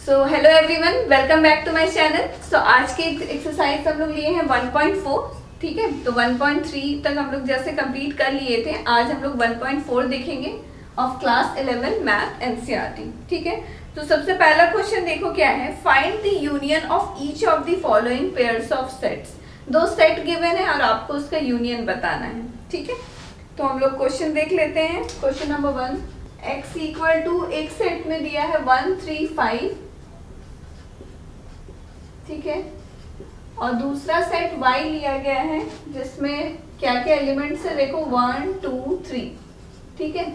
So hello everyone, welcome back to my channel. So आज की exercise हम लोग लिए हैं 1.4। ठीक है, तो 1.3 तक हम लोग जैसे कंप्लीट कर लिए थे, आज हम लोग 1.4 देखेंगे ऑफ क्लास 11 मैथ एनसीईआरटी। ठीक है, तो सबसे पहला क्वेश्चन देखो क्या है। Find the union of each of the following pairs of sets. दो सेट गिवन है और आपको उसका यूनियन बताना है। ठीक है, तो हम लोग क्वेश्चन देख लेते हैं। Question number 1, x equal to एक सेट में दिया है 1 3 5। ठीक है, और दूसरा सेट y लिया गया है जिसमें क्या क्या एलिमेंट्स है देखो 1 2 3। ठीक है,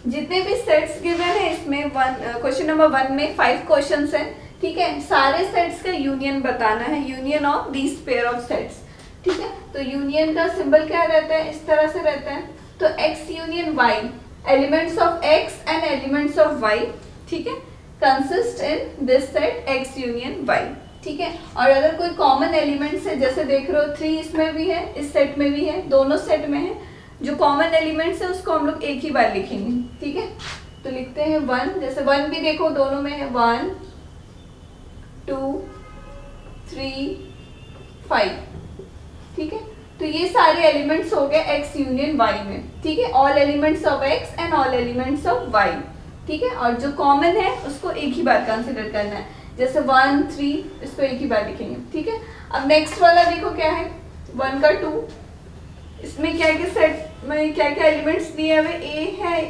जितने भी सेट्स गिवन है इसमें क्वेश्चन नंबर 1 में 5 क्वेश्चंस हैं। ठीक है, सारे सेट्स का यूनियन बताना है, union of this pair of sets. ठीक है, तो यूनियन का सिंबल क्या रहता है, इस तरह से रहता है। तो x union y, elements of x and elements of y, ठीक है, consist in this set x union y। ठीक है, और अगर कोई कॉमन एलिमेंट्स है, जैसे देख रहे हो 3 इसमें भी है, इस सेट में भी है, दोनों सेट में है, जो कॉमन एलिमेंट्स है उसको हम लोग एक ही बार लिखेंगे। ठीक है, तो लिखते हैं 1, जैसे 1 भी देखो दोनों में है 1 2 3 5। ठीक है, तो ये सारे एलिमेंट्स हो गए x यूनियन y में। ठीक है, all elements of x and all elements of y। ठीक है, और जो कॉमन है उसको एक ही बार कंसिडर करना है, जैसे 1 3 इसको एक ही बार लिखेंगे। ठीक है, अब नेक्स्ट वाला देखो क्या है 1 का 2। इसमें क्या क्या सेट में क्या क्या एलिमेंट्स दिए हुए, a है,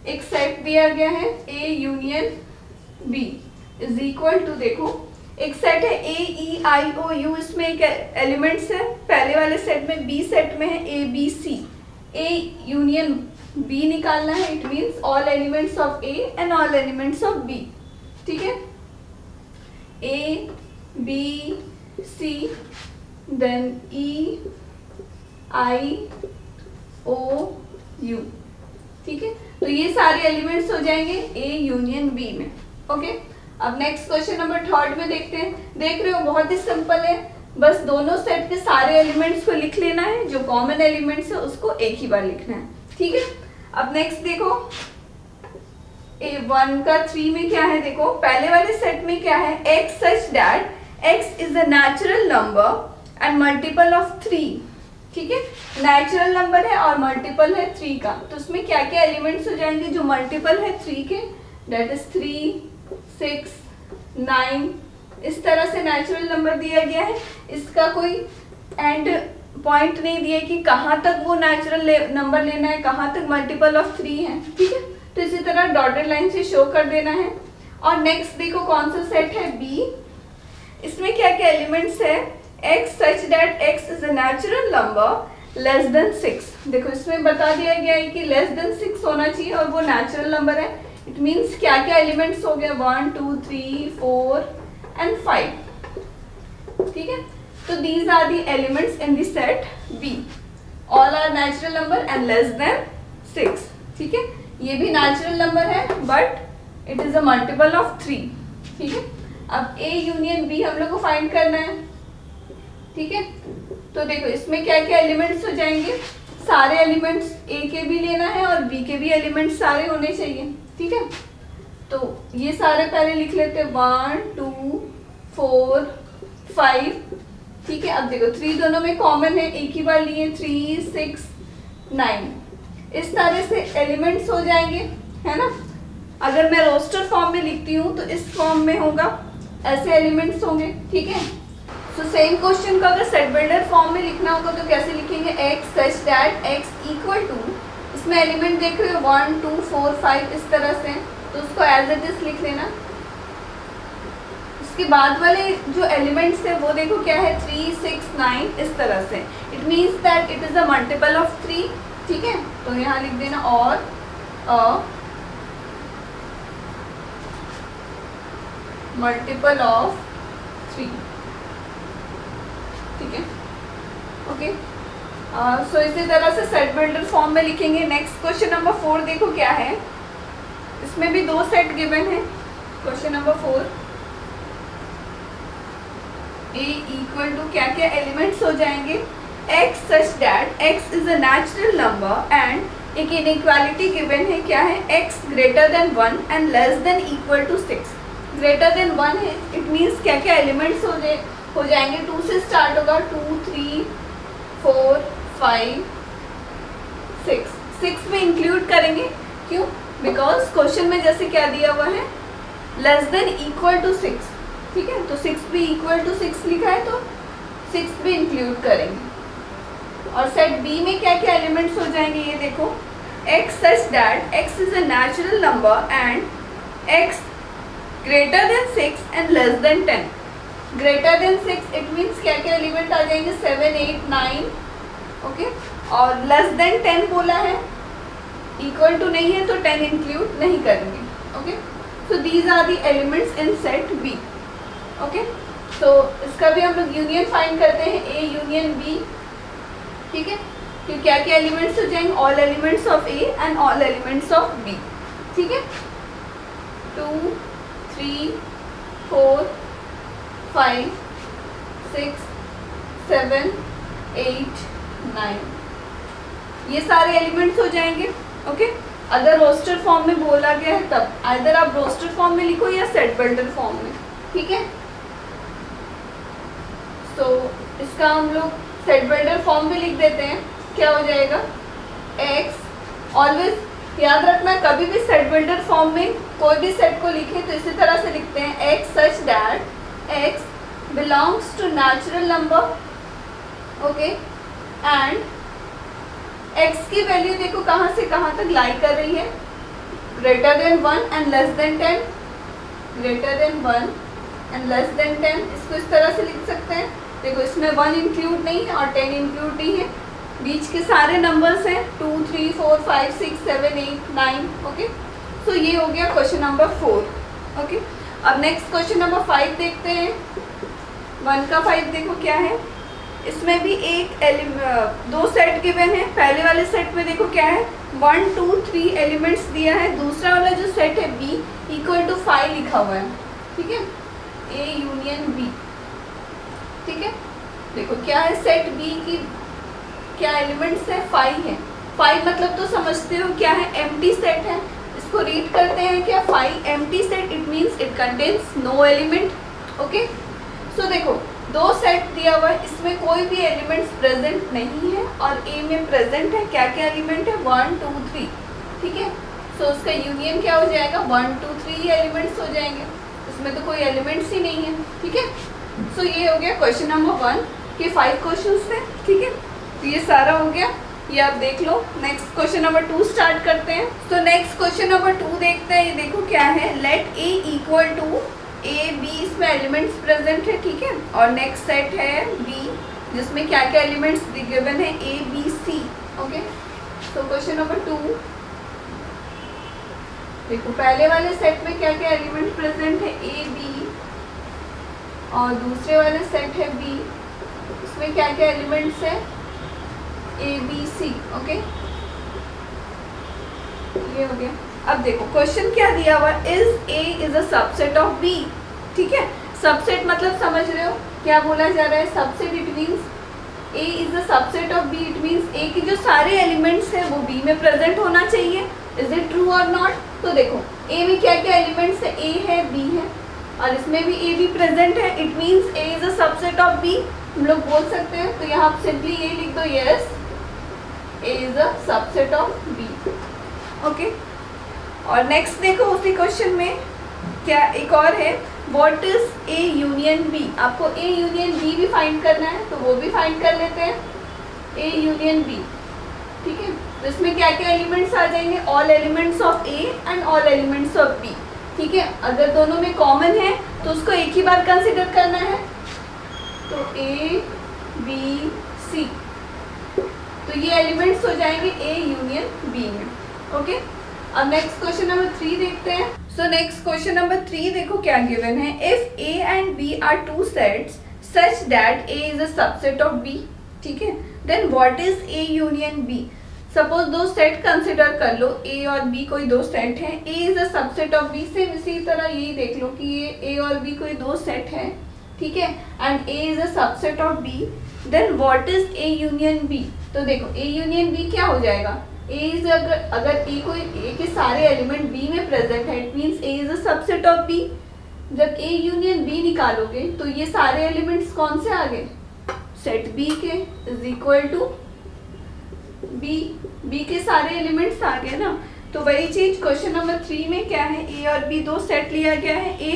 एक सेट दिया गया है a union b is equal to, देखो एक सेट है a e i o u, इसमें एक एलिमेंट्स है, पहले वाले सेट में b सेट में है a b c। a union b निकालना है, it means all elements of a and all elements of b। ठीक है, A, B, C, then E, I, O, U। ठीक है, तो ये सारे एलिमेंट्स हो जाएंगे A यूनियन B में। ओके, अब नेक्स्ट क्वेश्चन नंबर 3 में देखते हैं। देख रहे हो बहुत ही सिंपल है, बस दोनों सेट के सारे एलिमेंट्स को लिख लेना है, जो कॉमन एलिमेंट्स है उसको एक ही बार लिखना है। ठीक है, अब नेक्स्ट देखो A1 का 3 में क्या है, देखो पहले वाले सेट में क्या है, x such that x is a natural number and multiple of 3। ठीक है, नेचुरल नंबर है और मल्टीपल है 3 का, तो उसमें क्या क्या एलिमेंट्स हो जाएंगे जो मल्टीपल है 3 के, डेट इज 3 6 9। इस तरह से नेचुरल नंबर दिया गया है, इसका कोई एंड पॉइंट नहीं दिया कि कहाँ तक वो नेचुरल नंबर लेना है, कहाँ तक मल्टीपल ऑफ 3 है। ठीक है, तो इसी तरह डॉटेड लाइन से शो कर देना है। और नेक्स्ट देखो कौन सा सेट है B, इसमें क्या क्या एलिमेंट्स है, x such that x is a natural number less than 6। देखो इसमें बता दिया गया है कि लेस देन 6 होना चाहिए और वो नेचुरल नंबर है, इट मींस क्या क्या एलिमेंट्स हो गए 1 2 3 4 एंड 5। ठीक है, तो these are the elements in the set B, all are natural number and less than 6। ठीक है, ये भी नेचुरल नंबर है but it is a multiple of 3। ठीक है, अब A यूनियन B हम लोग को फाइंड करना है। ठीक है, तो देखो इसमें क्या क्या एलिमेंट्स हो जाएंगे, सारे एलिमेंट्स A के भी लेना है और B के भी एलिमेंट्स सारे होने चाहिए। ठीक है, तो ये सारे पहले लिख लेते हैं 1 2 4 5। ठीक है, अब देखो 3 दोनों में कॉमन है, एक ही बार लिए 3 6 9। इस तरह से एलिमेंट्स हो जाएंगे, है ना। अगर मैं रोस्टर फॉर्म में लिखती हूँ तो इस फॉर्म में होगा, ऐसे एलिमेंट्स होंगे। ठीक है, तो सेम क्वेश्चन को अगर सेट बिल्डर फॉर्म में लिखना होगा तो कैसे लिखेंगे, x such that x equal to, इसमें एलिमेंट देख रहे हो 1 2 4 5 इस तरह से, तो उसको एज इट इज लिख लेना। उसके बाद वाले जो एलिमेंट्स है वो देखो क्या है 3 6 9 इस तरह से, it means that it is a multiple of 3। ठीक है, तो यहाँ लिख देना और मल्टीपल ऑफ 3। ठीक है, ओके, सो इसी तरह से सेट बिल्डर फॉर्म में लिखेंगे। नेक्स्ट क्वेश्चन नंबर 4 देखो क्या है, इसमें भी दो सेट गिवन है। Question number 4, A equal to क्या क्या एलिमेंट्स हो जाएंगे, x such that x is a natural number and एक इनइक्वालिटी गिवन है, क्या है, x greater than 1 and less than equal to 6। Greater than 1 है, इट मीन्स क्या क्या एलिमेंट्स हो जाएंगे, 2 से स्टार्ट होगा, 2 3 4 5 6 में इंक्लूड करेंगे। क्यों? बिकॉज क्वेश्चन में जैसे क्या दिया हुआ है, लेस देन इक्वल टू 6, ठीक है, तो 6 भी इक्वल टू 6 लिखा है तो 6 भी इंक्लूड करेंगे। और सेट बी में क्या क्या एलिमेंट्स हो जाएंगे, ये देखो, x such that x is a natural number and x greater than 6 and less than 10. greater than 6 it means क्या क्या एलिमेंट आ जाएंगे, 7 8 9, ओके, और लेस देन 10 बोला है, इक्वल टू नहीं है तो 10 इंक्लूड नहीं करेंगे, okay. So these are the elements in set B, okay. तो इसका भी हम लोग यूनियन फाइंड करते हैं, ए यूनियन बी, ठीक है, कि क्या क्या एलिमेंट्स हो जाएंगे, all elements of A and all elements of B, ठीक है। 2 3 4 5 6 7 8 9, ये सारे एलिमेंट्स हो जाएंगे, ओके। अगर रोस्टर फॉर्म में बोला गया है तब आइदर आप रोस्टर फॉर्म में लिखो या सेट बिल्डर फॉर्म में, ठीक है। तो इसका हम लोग सेट बिल्डर फॉर्म में लिख देते हैं, क्या हो जाएगा, x, ऑलवेज याद रखना कभी भी सेट बिल्डर फॉर्म में कोई भी सेट को लिखे तो इसी तरह से लिखते हैं, x such that x belongs to natural number, okay, and x की वैल्यू देखो कहाँ से कहाँ तक लाई कर रही है, greater than 1 and less than 10, greater than 1 and less than 10, इसको इस तरह से लिख सकते हैं। देखो इसमें 1 इंक्लूड नहीं है और 10 इंक्लूड नहीं है, बीच के सारे नंबर्स हैं 2 3 4 5 6 7 8 9, ओके। सो ये हो गया क्वेश्चन नंबर 4, ओके। अब नेक्स्ट क्वेश्चन नंबर 5 देखते हैं। 1 का 5 देखो क्या है, इसमें भी दो सेट गिवन है। पहले वाले सेट में देखो क्या है, 1 2 3 एलिमेंट्स दिया है, दूसरा वाला जो सेट है बी इक्वल टू 5 लिखा हुआ है, ठीक है, ए यूनियन बी, ठीक है। देखो क्या है, सेट बी की क्या एलिमेंट्स है, 5 है। 5 मतलब तो समझते हो क्या है, एम्प्टी सेट है। इसको रीड करते हैं क्या, 5 empty set, it means it contains no element, okay. So देखो दो सेट दिया हुआ है, इसमें कोई भी एलिमेंट्स प्रेजेंट नहीं है और ए में प्रेजेंट है। क्या क्या एलिमेंट है, 1 2 3, ठीक है। सो उसका यूनियन क्या हो जाएगा, 1 2 3 एलिमेंट्स हो जाएंगे, इसमें तो कोई एलिमेंट्स ही नहीं है, ठीक है। सो ये हो गया क्वेश्चन नंबर 1 के 5 क्वेश्चंस थे, ठीक है। तो ये सारा हो गया, ये आप देख लो। नेक्स्ट क्वेश्चन नंबर 2 स्टार्ट करते हैं। तो नेक्स्ट क्वेश्चन नंबर 2 देखते हैं। ये देखो क्या है, let A equal to A B, इसमें एलिमेंट्स प्रेजेंट है, ठीक है। और नेक्स्ट सेट है बी जिसमें क्या क्या एलिमेंट्स गिवन है, ए बी सी, ओके। तो क्वेश्चन नंबर 2 देखो, पहले वाले सेट में क्या क्या एलिमेंट प्रेजेंट है, ए बी, और दूसरे वाले सेट है बी, इसमें क्या क्या एलिमेंट्स है, ए बी सी, ओके। ये हो गया। अब देखो क्वेश्चन क्या दिया हुआ, is A is a subset of B, ठीक है। सबसेट मतलब समझ रहे हो क्या बोला जा रहा है, subset it means A is a subset of B, it means A के जो सारे एलिमेंट्स हैं वो बी में प्रेजेंट होना चाहिए। इज इट ट्रू और नॉट? तो देखो ए में क्या क्या एलिमेंट्स है, ए है, बी है, और इसमें भी ए बी प्रेजेंट है, it means A is a subset of B, हम लोग बोल सकते हैं। तो यहाँ सिंपली ये लिख दो, yes A is a subset of B, okay. और नेक्स्ट देखो उसी क्वेश्चन में क्या एक और है, what is A union B. आपको ए यूनियन बी भी फाइंड करना है तो वो भी फाइंड कर लेते हैं, ए यूनियन बी, ठीक है। तो इसमें क्या क्या एलिमेंट्स आ जाएंगे, all elements of A and all elements of B, ठीक है। अगर दोनों में कॉमन है तो उसको एक ही बार कंसिडर करना है, तो ए बी सी, तो ये एलिमेंट्स हो जाएंगे ए यूनियन बी में, ओके। अब नेक्स्ट क्वेश्चन नंबर 3 देखते हैं। सो नेक्स्ट क्वेश्चन नंबर 3 देखो क्या गिवन है, if A and B are two sets such that A is a subset of B, ठीक है, then what is A union B. Suppose दो सेट कंसिडर कर लो, ए और बी कोई दो सेट है, A is a subset of B, से इसी तरह यही देख लो कि ये ए और बी कोई दो सेट है, ठीक है, and A is a subset of B, then what is A union B. तो देखो ए यूनियन बी क्या हो जाएगा, ए इज अगर ए कोई ए के सारे एलिमेंट बी में प्रेजेंट है, it means A is a subset of B, जब ए यूनियन बी निकालोगे तो ये सारे एलिमेंट्स कौन से आ गए, सेट बी के, इज इक्वल टू बी के सारे एलिमेंट्स आ गए ना। तो वही चीज क्वेश्चन नंबर 3 में क्या है, ए और बी दो सेट लिया गया है, A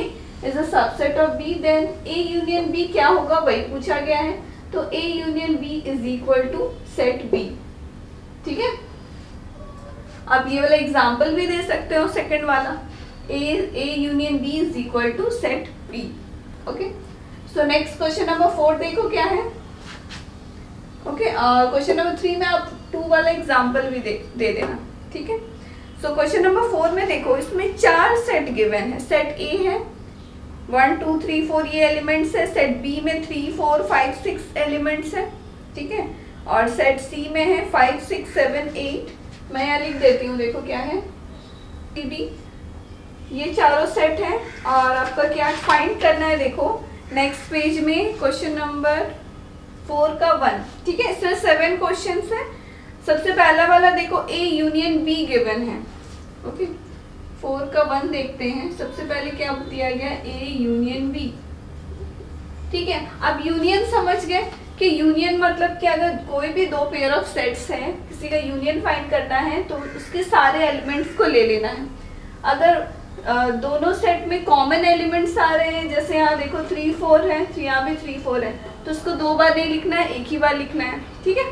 is a subset of B, then A union B क्या होगा वही पूछा गया है, तो A union B is equal to set B. ठीक है, अब ये वाला एग्जाम्पल भी दे सकते हो सेकंड वाला, A union B is equal to set B. Okay, so next question number 4 देखो क्या है। ओके, क्वेश्चन नंबर 3 में आप 2 वाला एग्जाम्पल भी दे देना। ठीक है, सो क्वेश्चन नंबर 4 में देखो, इसमें 4 सेट गिवन है। सेट ए है 1 2 3 4 ये एलिमेंट्स है, सेट बी में 3 4 5 6 एलिमेंट्स है। ठीक है, और सेट सी में है 5 6 7 8। मैं यहाँ लिख देती हूँ, देखो क्या है, डी, ये चारों सेट है। और आपका क्या फाइंड करना है, देखो नेक्स्ट पेज में क्वेश्चन नंबर 4 का 1। ठीक है, इसमें 7 क्वेश्चन है। सबसे पहला वाला देखो, ए यूनियन बी गिवन है। ओके, 4 का 1 देखते हैं। सबसे पहले क्या दिया गया, ए यूनियन बी। ठीक है, अब यूनियन समझ गए कि यूनियन मतलब कि अगर कोई भी दो पेयर ऑफ सेट्स हैं, किसी का यूनियन फाइंड करना है तो उसके सारे एलिमेंट्स को ले लेना है। अगर दोनों सेट में कॉमन एलिमेंट्स आ रहे हैं, जैसे यहाँ देखो 3 4 है, तो यहाँ भी 3 4 है, तो उसको 2 बार नहीं लिखना है, एक ही बार लिखना है। ठीक है,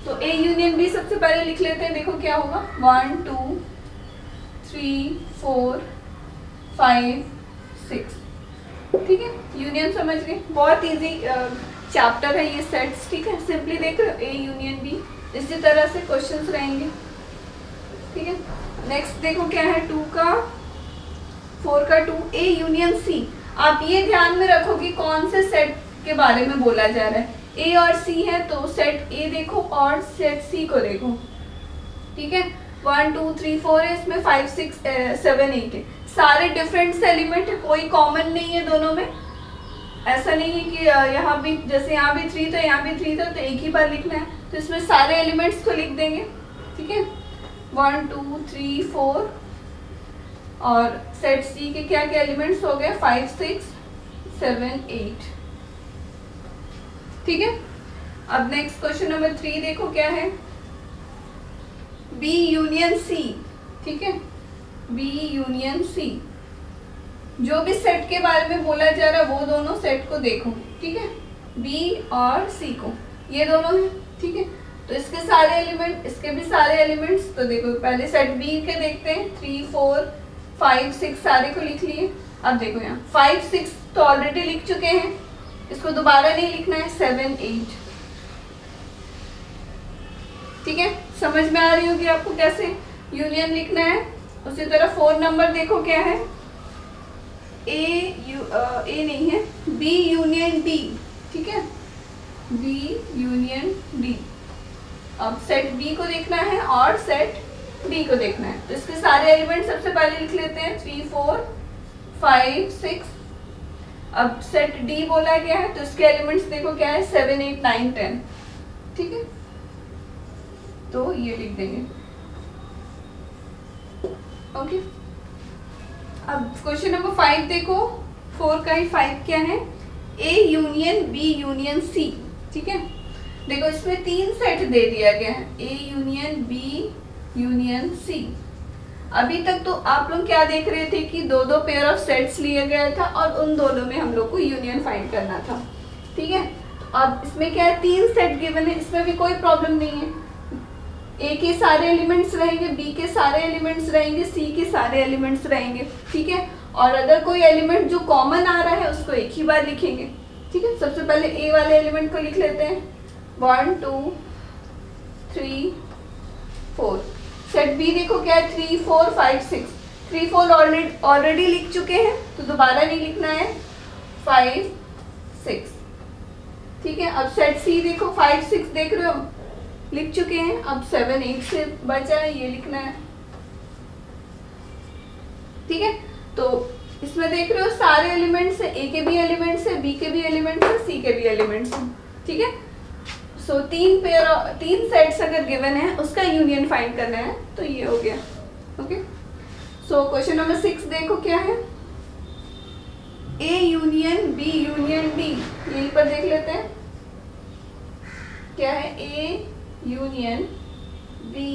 तो ए यूनियन बी सबसे पहले लिख लेते हैं। देखो क्या होगा, 1 2 3 4 5 6। ठीक है, यूनियन समझ गए, बहुत इजी चैप्टर है ये सेट्स। ठीक है, सिंपली देख रहे हो, ए यूनियन बी, इसी तरह से क्वेश्चंस रहेंगे। ठीक है, नेक्स्ट देखो क्या है, 4 का 2, ए यूनियन सी। आप ये ध्यान में रखो कि कौन से सेट के बारे में बोला जा रहा है। ए और सी है तो सेट ए देखो और सेट सी को देखो। ठीक है, 1 2 3 4 है, इसमें 5 6 7 8 है, सारे डिफरेंट एलिमेंट है, कोई कॉमन नहीं है दोनों में। ऐसा नहीं है कि यहाँ भी, जैसे यहाँ भी 3 था, यहाँ भी 3 था, तो एक ही बार लिखना है, तो इसमें सारे एलिमेंट्स को लिख देंगे। ठीक है, 1 2 3 4, और सेट सी के क्या क्या एलिमेंट्स हो गए, 5 6 7 8। ठीक है, अब नेक्स्ट क्वेश्चन नंबर 3 देखो क्या है, बी यूनियन सी। ठीक है, बी यूनियन सी, जो भी सेट के बारे में बोला जा रहा है वो दोनों सेट को देखो। ठीक है, बी और सी को, ये दोनों है। ठीक है, तो इसके सारे एलिमेंट, इसके भी सारे एलिमेंट्स, तो देखो पहले सेट बी के देखते हैं, 3 4 5 6 सारे को लिख लिए। अब देखो यहाँ 5 6 तो ऑलरेडी लिख चुके हैं, इसको दोबारा नहीं लिखना है, 7 8। ठीक है, समझ में आ रही होगी आपको कैसे यूनियन लिखना है। उसी तरह 4 नंबर देखो क्या है, ए नहीं है, बी यूनियन डी। ठीक है, बी यूनियन डी। अब सेट बी को देखना है और सेट डी को देखना है, तो इसके सारे एलिमेंट सबसे पहले लिख लेते हैं, 3 4 5 6। अब सेट डी बोला गया है तो इसके एलिमेंट्स देखो क्या है, 7 8 9 10। ठीक है, तो ये लिख देंगे। ओके, अब क्वेश्चन नंबर 5 देखो, 4 का ही 5 क्या है, A union B union C. ठीक है, देखो इसमें 3 सेट दे दिया गया है, A union B union C. अभी तक तो आप लोग क्या देख रहे थे कि 2 पेयर ऑफ सेट्स लिया गया था और उन दोनों में हम लोग को यूनियन फाइंड करना था। ठीक है, तो अब इसमें क्या है, 3 सेट गिवन है, इसमें भी कोई प्रॉब्लम नहीं है। ए के सारे एलिमेंट्स रहेंगे, बी के सारे एलिमेंट्स रहेंगे, सी के सारे एलिमेंट्स रहेंगे। ठीक है, और अगर कोई एलिमेंट जो कॉमन आ रहा है उसको एक ही बार लिखेंगे। ठीक है, सबसे पहले ए वाले एलिमेंट को लिख लेते हैं, 1 2 3 4। सेट बी देखो क्या है, 3 4 5 6। 3 4 ऑलरेडी लिख चुके हैं तो दोबारा नहीं लिखना है, 5 6। ठीक है, अब सेट सी देखो 5 6 देख रहे हो, लिख चुके हैं, अब 7 8 से बचा है, ये लिखना है। ठीक है, तो इसमें देख रहे हो सारे एलिमेंट्स है, ए के भी एलिमेंट्स है, बी के भी एलिमेंट्स है, सी के भी एलिमेंट्स है। ठीक है, सो 3 सेट्स अगर गिवन है उसका यूनियन फाइंड करना है, तो ये हो गया। ओके, सो क्वेश्चन नंबर 6 देखो क्या है, A union B union D, यहीं पर देख लेते हैं क्या है, A union B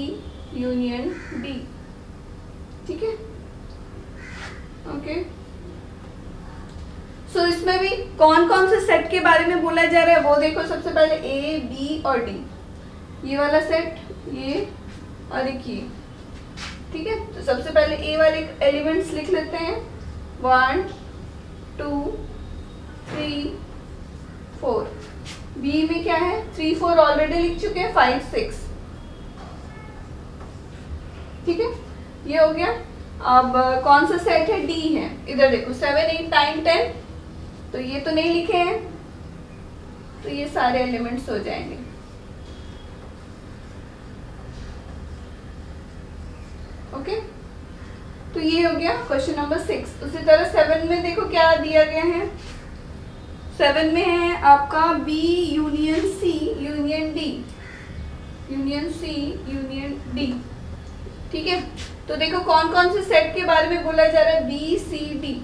union D, ठीक है, ओके। सो इसमें भी कौन कौन से सेट के बारे में बोला जा रहा है वो देखो। सबसे पहले ए बी और डी, ये वाला सेट, ये और एक ये, ठीक है। तो सबसे पहले ए वाले एलिमेंट्स लिख लेते हैं, 1 2 3 4। बी में क्या है, 3 4 ऑलरेडी लिख चुके हैं, 5 6, ठीक है, ये हो गया। अब कौन सा सेट है, डी है, इधर देखो 7 8 9 10, तो ये तो नहीं लिखे हैं, तो ये सारे एलिमेंट्स हो जाएंगे, ओके। तो ये हो गया क्वेश्चन नंबर 6। उसी तरह 7 में देखो क्या दिया गया है, 7 में है आपका B union C union D, union C union D, ठीक है। तो देखो कौन कौन से सेट के बारे में बोला जा रहा है, बी सी डी,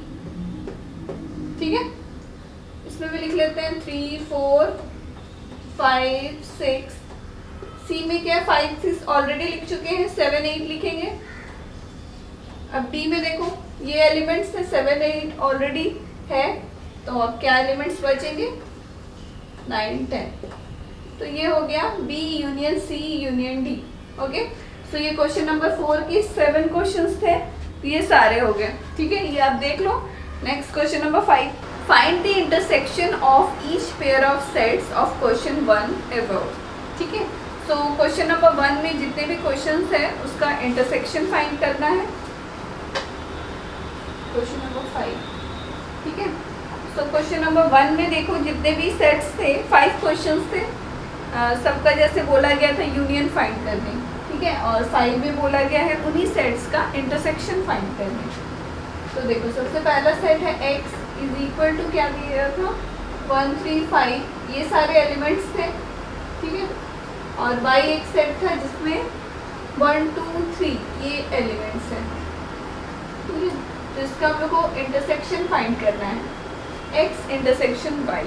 ठीक है। इसमें भी लिख लेते हैं 3 4 5 6। सी में क्या है, 5 6 ऑलरेडी लिख चुके हैं, 7 8 लिखेंगे। अब डी में देखो ये एलिमेंट्स है, 7 8 ऑलरेडी है, तो अब क्या एलिमेंट्स बचेंगे, 9 10। तो ये हो गया B union C union D, okay. So ये क्वेश्चन नंबर 4 के 7 क्वेश्चंस थे, तो ये सारे हो गए, ठीक है, ये आप देख लो। Next question number 5, find the intersection of each pair of sets of question 1 above, ठीक है। सो क्वेश्चन नंबर 1 में जितने भी क्वेश्चंस है उसका इंटरसेक्शन फाइंड करना है, क्वेश्चन नंबर 5, ठीक है। तो क्वेश्चन नंबर 1 में देखो जितने भी सेट्स थे, 5 क्वेश्चंस थे, सबका जैसे बोला गया था यूनियन फाइंड करने, ठीक है, और 5 में बोला गया है उन्हीं सेट्स का इंटरसेक्शन फाइंड करने। तो देखो सबसे पहला सेट है x इज इक्वल टू क्या दिया था, 1 3 5, ये सारे एलिमेंट्स थे, ठीक है, और y एक सेट था जिसमें 1 2 3 ये एलिमेंट्स हैं, ठीक है। तो इसका हम लोग को इंटरसेक्शन फाइंड करना है, x इंटरसेक्शन y,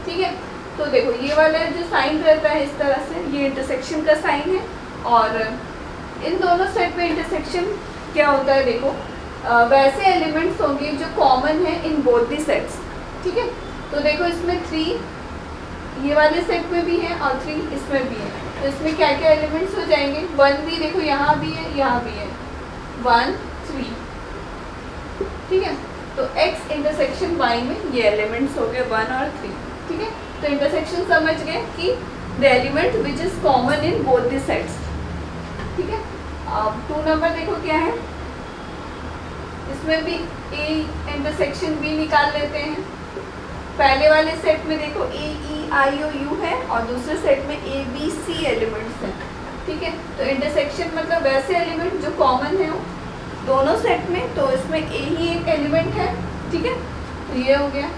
ठीक है। तो देखो ये वाला जो साइन रहता है इस तरह से, ये इंटरसेक्शन का साइन है, और इन दोनों सेट में इंटरसेक्शन क्या होता है, देखो वैसे एलिमेंट्स होंगे जो कॉमन है इन बोथ दी सेट्स, ठीक है। तो देखो इसमें 3 ये वाले सेट में भी है और 3 इसमें भी है, तो इसमें क्या क्या एलिमेंट्स हो जाएंगे, 1 भी देखो यहाँ भी है, यहाँ भी है, 1 3, ठीक है। तो x इंटरसेक्शन y में ये एलिमेंट्स हो गए 1 और 3, ठीक है। तो इंटरसेक्शन समझ गए कि the element which is common in both the sets, ठीक है। अब 2 नंबर देखो क्या है, इसमें भी a इंटरसेक्शन b निकाल लेते हैं। पहले वाले सेट में देखो a e i o u है और दूसरे सेट में a b c एलिमेंट्स हैं, ठीक है। तो इंटरसेक्शन मतलब वैसे एलिमेंट जो कॉमन है दोनों सेट में, तो इसमें a ही एक एलिमेंट है, ठीक है। तो ये हो गया।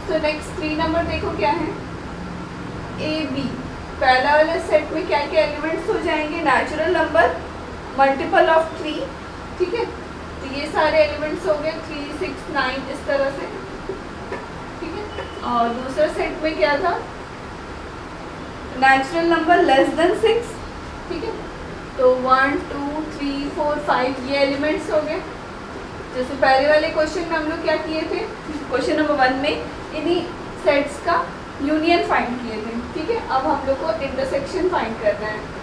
तो नेक्स्ट 3 नंबर देखो क्या है, a b, पहला वाले सेट में क्या क्या एलिमेंट्स हो जाएंगे, नेचुरल नंबर मल्टीपल ऑफ 3, ठीक है। तो ये सारे एलिमेंट्स हो गए 3 6 9 इस तरह से, ठीक है। और दूसरा सेट में क्या था, नेचुरल नंबर लेस देन 6, ठीक है। तो 1 2 3 4 5 ये एलिमेंट्स हो गए। जैसे पहले वाले क्वेश्चन में हम लोग क्या किए थे, क्वेश्चन नंबर 1 में इन्हीं सेट्स का यूनियन फाइंड किए थे, ठीक है। अब हम लोग को इंटरसेक्शन फाइंड करना है।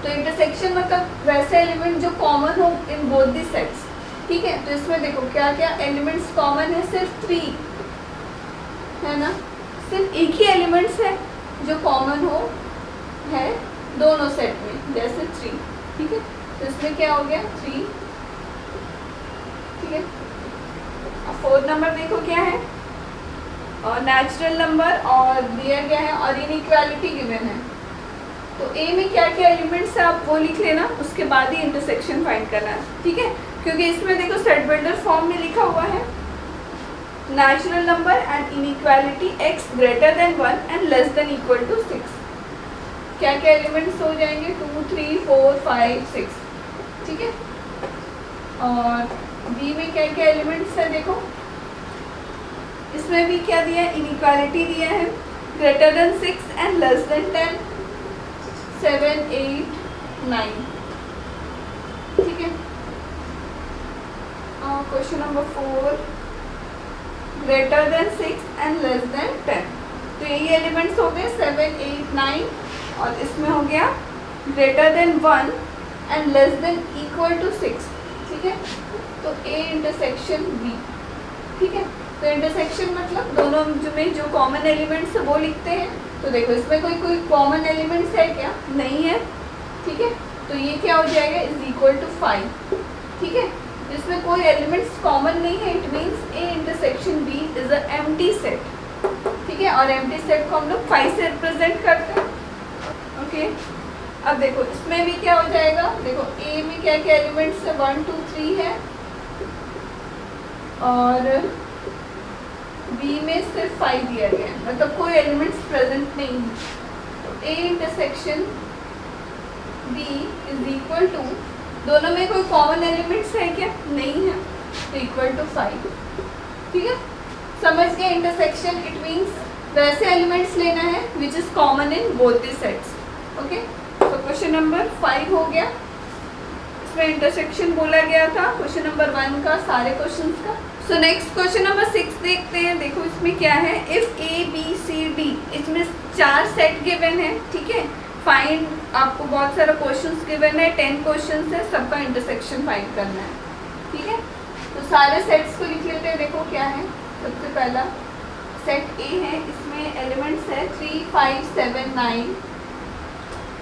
तो इंटरसेक्शन मतलब वैसे एलिमेंट जो कॉमन हो इन बोथ दी सेट्स, ठीक है। तो इसमें देखो क्या क्या एलिमेंट्स कॉमन है, सिर्फ 3 है ना, सिर्फ एक ही एलिमेंट्स है जो कॉमन हो है दोनों सेट में, जैसे 3, ठीक है। तो इसमें क्या हो गया 3, ठीक है। अब 4 नंबर देखो क्या है, और नेचुरल नंबर और दिया गया है और इनइक्वालिटी गिवन है। तो ए में क्या क्या एलिमेंट्स है आप वो लिख लेना, उसके बाद ही इंटरसेक्शन फाइंड करना है, ठीक है। क्योंकि इसमें देखो सेट बिल्डर फॉर्म में लिखा हुआ है natural number and inequality x greater than 1 and less than equal to 6, क्या क्या एलिमेंट्स हो जाएंगे 2 3 4 5 6, ठीक है। और बी में क्या क्या एलिमेंट्स है देखो, इसमें भी क्या दिया है, इनइक्वालिटी दिया है, greater then 6 and less than 10, 7, 8, 9। ठीक है। Question number 4, greater than 6 and less than 10। तो यही एलिमेंट्स हो गए 7, 8, 9, और इसमें हो गया greater than 1 and less than equal to 6। ठीक है। तो A इंटरसेक्शन B। ठीक है। तो इंटरसेक्शन मतलब दोनों में जो कॉमन एलिमेंट्स है वो लिखते हैं। तो देखो इसमें कोई कॉमन एलिमेंट्स है क्या, नहीं है। ठीक है। तो ये क्या हो जाएगा, इज इक्वल टू 5। ठीक है। इसमें कोई एलिमेंट्स कॉमन नहीं है, it means A intersection B is a empty set. ठीक है। और एम्प्टी सेट को हम लोग 5 से रिप्रेजेंट करते हैं। ओके। अब देखो इसमें भी क्या हो जाएगा, देखो A में क्या क्या एलिमेंट्स है, 1, 2, 3 है, और B में सिर्फ 5 दिया गया है, मतलब कोई एलिमेंट्स प्रेजेंट नहीं है। तो A intersection B is equal to, दोनों में कोई कॉमन एलिमेंट्स है क्या, नहीं है, तो इक्वल टू 5। ठीक है। समझ गए इंटरसेक्शन, इट मीन्स वैसे एलिमेंट्स लेना है which is common in both the sets. Okay. तो क्वेश्चन नंबर 5 हो गया, इसमें इंटरसेक्शन बोला गया था क्वेश्चन नंबर 1 का, सारे क्वेश्चंस का। सो नेक्स्ट क्वेश्चन नंबर 6 देखते हैं। देखो इसमें क्या है, if A B C D, इसमें 4 सेट गिवन है। ठीक है। फाइंड, आपको बहुत सारा क्वेश्चंस गिवन है, 10 क्वेश्चंस है, सबका इंटरसेक्शन फाइंड करना है। ठीक है। तो सारे सेट्स को लिख लेते हैं। देखो क्या है, सबसे पहला सेट A है, इसमें एलिमेंट्स है 3, 5, 7, 9।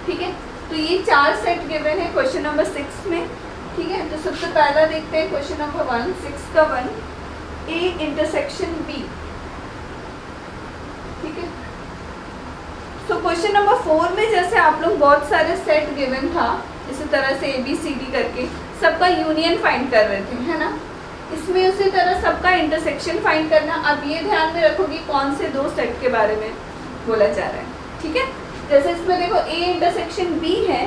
ठीक है। तो ये 4 सेट गिवन है क्वेश्चन नंबर 6 में। ठीक है। तो सबसे पहला देखते हैं क्वेश्चन नंबर 1, 6 का 1, A इंटरसेक्शन B। ठीक है। तो क्वेश्चन नंबर 4 में जैसे आप लोग बहुत सारे सेट गिवन था, इसी तरह से ABCD करके सबका यूनियन फाइंड कर रहे थे, है ना। इसमें उसी तरह सबका इंटरसेक्शन फाइंड करना। अब ये ध्यान में रखोगी कौन से 2 सेट के बारे में बोला जा रहा है। ठीक है। जैसे इसमें देखो A इंटरसेक्शन B है,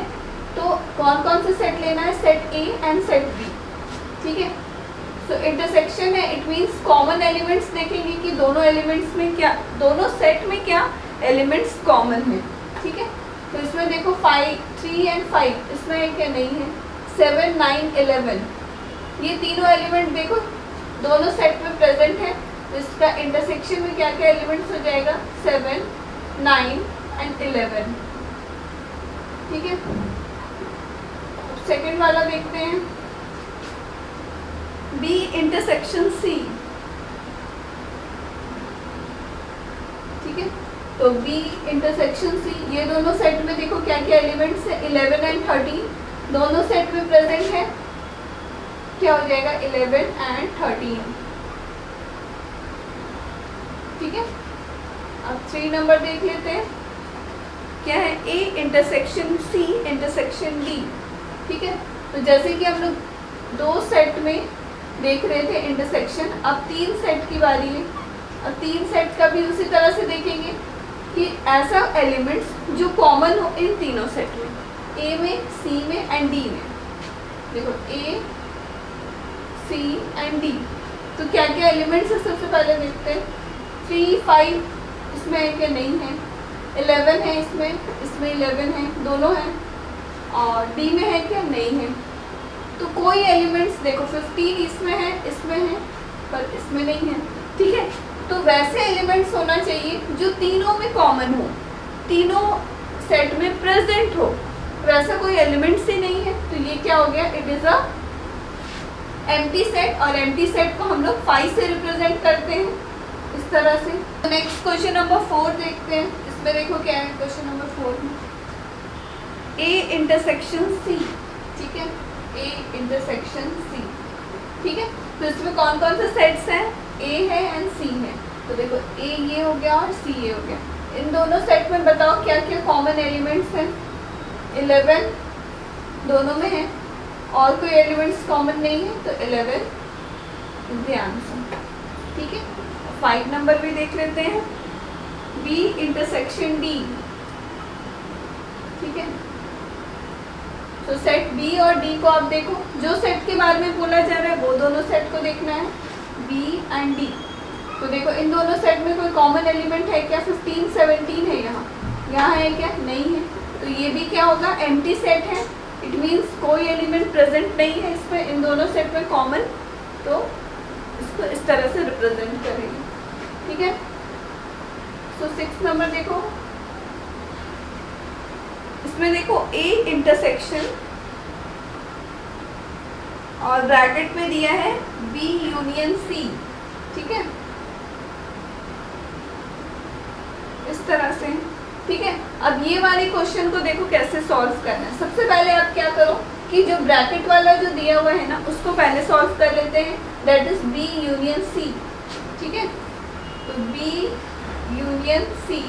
तो कौन कौन से सेट लेना है, set A and set B। ठीक है। तो इंटरसेक्शन है, इट मीन्स कॉमन एलिमेंट्स देखेंगे कि दोनों एलिमेंट्स में क्या, दोनों सेट में क्या एलिमेंट्स कॉमन है। ठीक है। तो इसमें देखो 5, 3 एंड 5, इसमें क्या नहीं है, 7, 9, 11, ये तीनों एलिमेंट देखो दोनों सेट में प्रेजेंट है। तो इसका इंटरसेक्शन में क्या क्या एलिमेंट्स हो जाएगा, 7, 9 एंड 11। ठीक है। सेकेंड वाला देखते हैं, B इंटरसेक्शन C। ठीक है। तो B इंटरसेक्शन C, ये दोनों सेट में देखो क्या क्या एलिमेंट्स है, 11 एंड 13, दोनों सेट में प्रेजेंट है। क्या हो जाएगा, 11 एंड 13। ठीक है। अब 3 नंबर देख लेते हैं, क्या है, A intersection C intersection D। ठीक है। तो जैसे कि हम लोग 2 सेट में देख रहे थे इंटरसेक्शन, अब 3 सेट की बारी है। अब 3 सेट का भी उसी तरह से देखेंगे कि ऐसा एलिमेंट्स जो कॉमन हो इन तीनों सेट में, A में, C में एंड D में। देखो A, C एंड D, तो क्या क्या एलिमेंट्स है सबसे पहले देखते हैं। 3, 5 इसमें है क्या, नहीं है। 11 है इसमें 11 है, दोनों हैं। और D में है क्या, नहीं है। तो कोई एलिमेंट्स देखो 15 इसमें है पर इसमें नहीं है। ठीक है। तो वैसे एलिमेंट्स होना चाहिए जो तीनों में कॉमन हो, तीनों सेट में प्रेजेंट हो, वैसा कोई एलिमेंट्स ही नहीं है। तो ये क्या हो गया, it is a empty set, और एम्प्टी सेट को हम लोग 5 से रिप्रेजेंट करते हैं इस तरह से। तो नेक्स्ट क्वेश्चन नंबर 4 देखते हैं। इसमें देखो क्या है क्वेश्चन नंबर 4 में, A इंटरसेक्शन C। ठीक है। A intersection C। ठीक है। तो इसमें कौन कौन से सेट्स हैं, A है एंड C है। तो देखो A ये हो गया और C ये हो गया। इन दोनों सेट में बताओ क्या क्या कॉमन एलिमेंट्स हैं। 11 दोनों में है, और कोई एलिमेंट्स कॉमन नहीं है, तो 11 इज द आंसर। ठीक है। 5 नंबर भी देख लेते हैं, B इंटरसेक्शन D। ठीक है। तो सेट B और D को आप देखो, जो सेट के बारे में बोला जा रहा है वो दोनों सेट को देखना है, B एंड D। तो देखो इन दोनों सेट में कोई कॉमन एलिमेंट है क्या? 15 17 है, यहाँ है क्या? नहीं है। तो ये भी क्या होगा? एम्प्टी सेट है। इट मीन्स कोई एलिमेंट प्रेजेंट नहीं है इसमें, इन दोनों सेट में कॉमन। तो इसको इस तरह से रिप्रेजेंट करेंगे, ठीक है। तो 6 नंबर देखो, इसमें देखो A इंटरसेक्शन और ब्रैकेट में दिया है B यूनियन C, ठीक है, इस तरह से, ठीक है। अब ये वाले क्वेश्चन को देखो कैसे सॉल्व करना है। सबसे पहले आप क्या करो कि जो ब्रैकेट वाला जो दिया हुआ है ना उसको पहले सॉल्व कर लेते हैं, that is B union C, ठीक है। तो B यूनियन C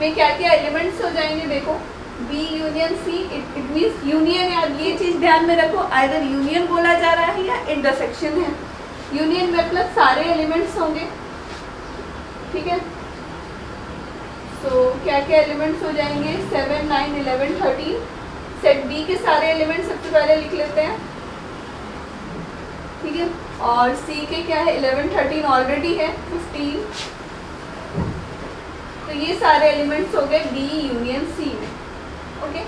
में क्या क्या एलिमेंट्स हो जाएंगे? देखो B union C, it means union है। अब ये चीज ध्यान में रखो, आइदर यूनियन बोला जा रहा है या इंटरसेक्शन है। यूनियन मतलब सारे एलिमेंट्स होंगे, ठीक है। तो क्या क्या एलिमेंट्स हो जाएंगे? 7 9 11 13। सेट B के सारे एलिमेंट्स सबसे पहले लिख लेते हैं, ठीक है। और C के क्या है? 11 13 ऑलरेडी है, 15। तो ये सारे एलिमेंट्स हो गए B यूनियन C में, ओके।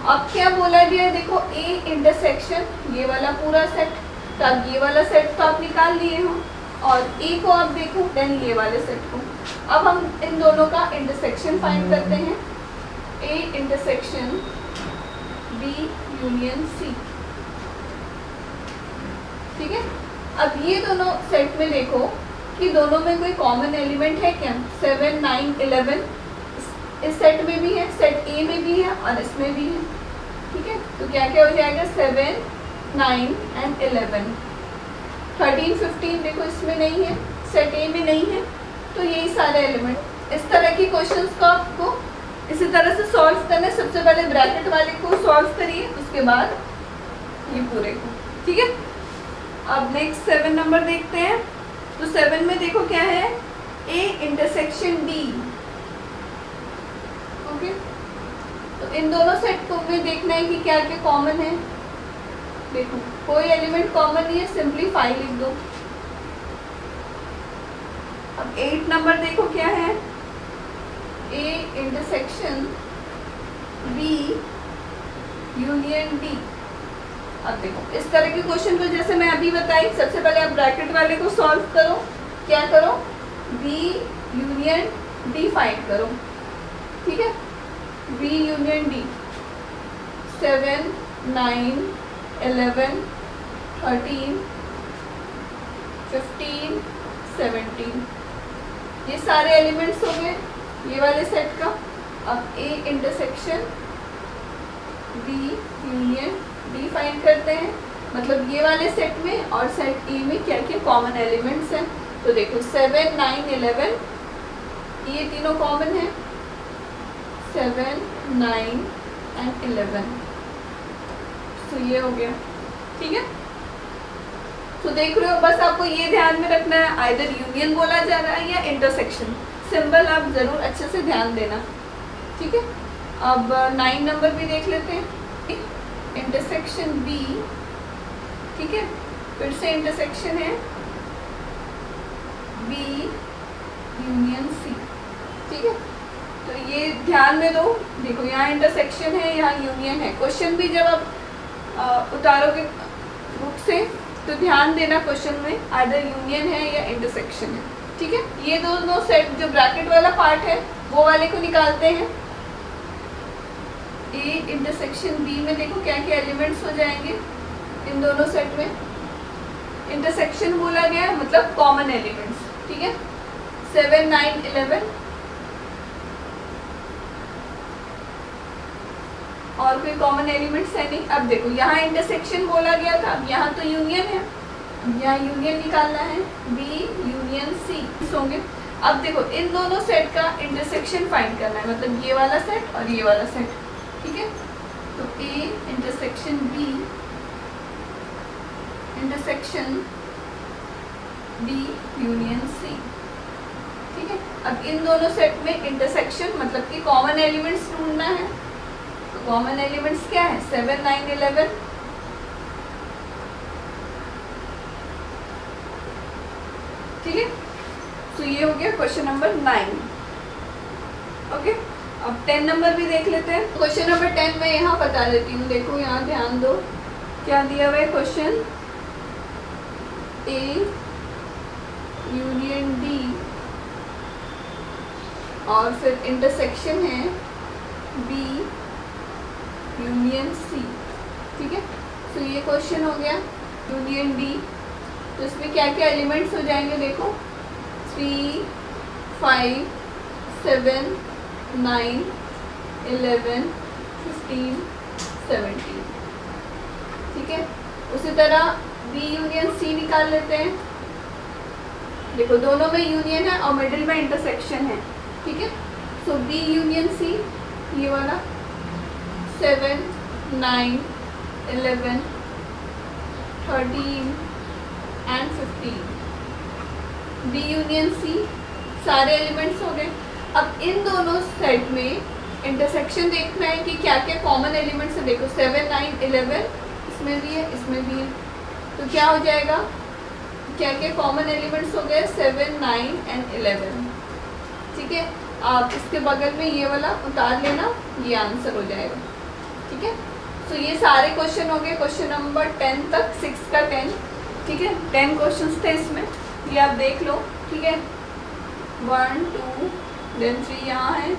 अब क्या बोला गया है? देखो A इंटरसेक्शन, ये वाला पूरा सेट। तो अब ये वाला सेट तो आप निकाल लिए हो, और A को आप देखो, देन ये वाले सेट को। अब हम इन दोनों का इंटरसेक्शन फाइंड करते हैं। A intersection B union C, ठीक है। अब ये दोनों सेट में देखो कि दोनों में कोई कॉमन एलिमेंट है क्या? 7 9 11 इस सेट में भी है, सेट A में भी है और इसमें भी है, ठीक है। तो क्या क्या हो जाएगा? 7 9 एंड 11। 13 15 देखो इसमें नहीं है, सेट A में नहीं है। तो यही सारे एलिमेंट। इस तरह की क्वेश्चंस को आपको इसी तरह से सॉल्व करना है। सबसे पहले ब्रैकेट वाले को सॉल्व करिए, उसके बाद ये पूरे को, ठीक है। अब नेक्स्ट 7 नंबर देखते हैं। तो 7 में देखो क्या है? A intersection D, okay. तो इन दोनों सेट को में देखना है कि क्या क्या कॉमन है। देखो कोई एलिमेंट कॉमन नहीं है, सिंपलीफाई लिख दो। अब 8 नंबर देखो क्या है? A intersection B union D। अब देखो इस तरह के क्वेश्चन को जैसे मैं अभी बताई, सबसे पहले आप ब्रैकेट वाले को सॉल्व करो। क्या करो? B यूनियन D फाइंड करो, ठीक है। B यूनियन D 7 9 11 13 15 17, ये सारे एलिमेंट्स हो गए ये वाले सेट का। अब A intersection B union D find करते हैं, मतलब ये वाले सेट में और सेट A में क्या क्या कॉमन एलिमेंट्स हैं। तो देखो 7 9 11 ये तीनों कॉमन है, 7 9 एंड 11। तो ये हो गया, ठीक है। तो देख रहे हो, बस आपको ये ध्यान में रखना है, आइदर यूनियन बोला जा रहा है या इंटरसेक्शन। सिंबल आप जरूर अच्छे से ध्यान देना, ठीक है। अब 9 नंबर भी देख लेते हैं। इंटरसेक्शन B, ठीक है, फिर से इंटरसेक्शन है B यूनियन C, ठीक है। तो ये ध्यान में दो, देखो यहाँ इंटरसेक्शन है, यहाँ यूनियन है। क्वेश्चन भी जब आप उतारोगे बुक से तो ध्यान देना क्वेश्चन में आइदर यूनियन है या इंटरसेक्शन है, ठीक है। ये दोनों सेट जो ब्रैकेट वाला पार्ट है वो वाले को निकालते हैं। A इंटरसेक्शन B में देखो क्या क्या एलिमेंट्स हो जाएंगे इन दोनों सेट में। इंटरसेक्शन बोला गया मतलब कॉमन एलिमेंट्स, ठीक है। 7 9 11 और कोई कॉमन एलिमेंट्स है नहीं। अब देखो यहाँ इंटरसेक्शन बोला गया था, अब यहाँ तो यूनियन है, यहाँ यूनियन निकालना है, B यूनियन C होंगे। अब देखो इन दोनों सेट का इंटरसेक्शन फाइंड करना है, मतलब ये वाला सेट और ये वाला सेट, ठीक है। तो A intersection B intersection B union C, ठीक है। अब इन दोनों सेट में इंटरसेक्शन मतलब कि कॉमन एलिमेंट्स ढूंढना है। तो कॉमन एलिमेंट्स क्या है? 7 9 11, ठीक है। तो ये हो गया क्वेश्चन नंबर 9। ओके, अब 10 नंबर भी देख लेते हैं। क्वेश्चन नंबर 10 मैं यहाँ बता देती हूँ, देखो यहाँ ध्यान दो क्या दिया हुआ है। क्वेश्चन ए यूनियन डी और फिर इंटरसेक्शन है बी यूनियन सी। ठीक है, तो ये क्वेश्चन हो गया यूनियन डी। तो इसमें क्या क्या एलिमेंट्स हो जाएंगे, देखो 3 5 7 9 11 15 17। ठीक है, उसी तरह बी यूनियन सी निकाल लेते हैं। देखो दोनों में यूनियन है और मिडिल में इंटरसेक्शन है। ठीक है, सो बी यूनियन सी ये वाला 7 9 11 13 एंड 15। बी यूनियन सी सारे एलिमेंट्स हो गए। अब इन दोनों सेट में इंटरसेक्शन देखना है कि क्या क्या कॉमन एलिमेंट्स है। देखो 7 9 11 इसमें भी है, इसमें भी है, तो क्या हो जाएगा, क्या क्या कॉमन एलिमेंट्स हो गए 7 9 एंड 11। ठीक है, आप इसके बगल में ये वाला उतार लेना, ये आंसर हो जाएगा। ठीक है, तो ये सारे क्वेश्चन हो गए क्वेश्चन नंबर 10 तक, 6 का 10। ठीक है, 10 क्वेश्चंस थे इसमें, ये आप देख लो। ठीक है, 1 2 देन 3 यहाँ है।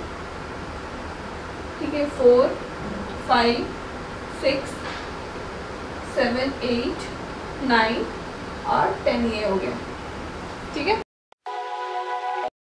ठीक है, 4 5 6 7 8 9 और 10 ये हो गया। ठीक है।